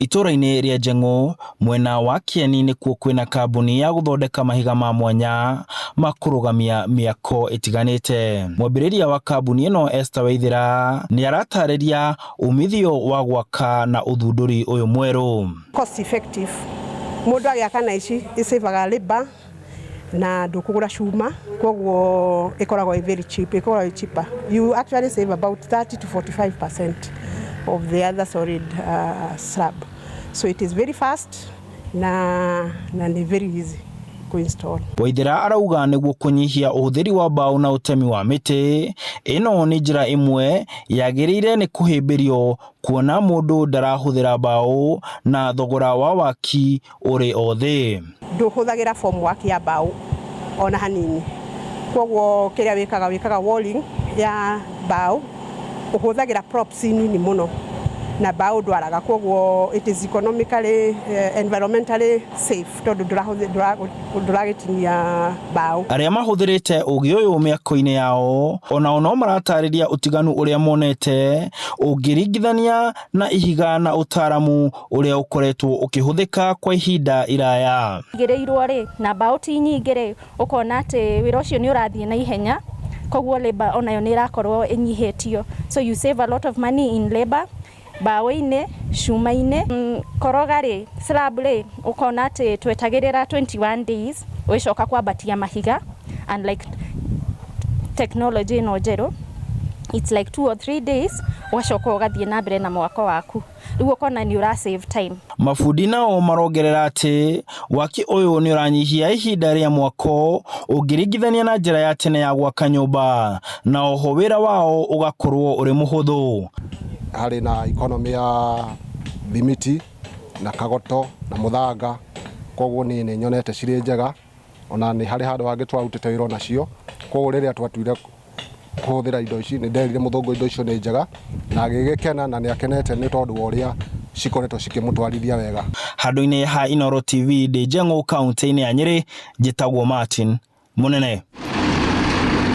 Itũra-inĩ rĩa Njeng'ũ mwena wa Kieni nĩkuo kwĩna kambuni ya gũthondeka mahiga ma mwanya ma kũrũgamia mĩako ĩtiganĩte. Mwambĩrĩria wa kambuni ĩno Esther Waithĩra nĩ aratarĩria umithio wa gwaka na ũthundũri ũyũ mwerũ. Cost effective. Mũndũ agĩaka na ici ĩsavaga labor na ndũkũgũra cuma, koguo ĩkoragwo very cheap, ĩkoragwo cheaper. You actually save about 30 to 45% of the other solid slab. So it is very fast na very easy to install. Waithĩra arauga nĩguo kũnyihia ũhũthĩri wa mbaũ na ũtemi wa mĩtĩ, ĩno nĩ njĩra ĩmwe yagĩrĩire nĩ kũhĩmbĩrio kuona mũndũ ndarahũthĩra mbaũ na thogora wa waki ũrĩ o thĩ. Ndũhũthagĩra formwork ya mbaũ ona hanini. Koguo kĩrĩa wĩkaga walling ya mbaũ ũhũthagĩra props nini mũno na mbaũ ndwaraga, koguo it is economically environmentally safe tondũ ndũragĩtinia mbaũ. Arĩa mahũthĩrĩte ũgĩ ũyũ mĩako-inĩ yao onao no maratarĩria ũtiganu ũrĩa monete ũngĩringithania na ihiga na ũtaramu ũrĩa ũkoretwo ũkĩhũthĩka kwa ihinda iraya. Ngĩrĩirwo rĩ na mbaũ ti nyingĩ rĩ ũkona atĩ wĩra ũcio nĩ ũrathiĩ na ihenya, koguo labor onayo nĩ ĩrakorwo ĩnyihĩtio, so you save a lot of money in labor. Mbaũ-inĩ, cuma-inĩ, koroga rĩ, slab rĩ, ũkona atĩ twetagĩrĩra 21 days ũgĩcoka kwambatia mahiga, and like technology ĩno njerũ, it's like 2 or 3 days ũgacoka ũgathiĩ na mbere na mwako waku. Rĩu ũkona nĩ ũra save time. Mabundi nao marongerera atĩ waki ũyũ nĩ ũranyihia ihinda rĩa mwako ũngĩringithania na njĩra ya tene ya gwaka nyũmba, na oho wĩra wao ũgakorwo ũrĩ mũhũthũ. Harĩ na economy ya thimiti na kagoto na mũthanga, koguo nĩ nyonete cirĩ njega, ona nĩ harĩ handũ hangĩ twarutĩte wĩra nacio, koguo rĩrĩa twatuire kũhũthĩra indo ici nĩ nderire mũthũngũ indo icio nĩ njega na agĩgĩkena na nĩ akenete nĩ tondũ wa ũrĩa cikoretwo cikĩmũtwarithia wega. Handũ-inĩ ha Inooro TV ndĩ Njeng'ũ kaunti-inĩ ya Nyeri, njĩtagwo Martin Mũnene.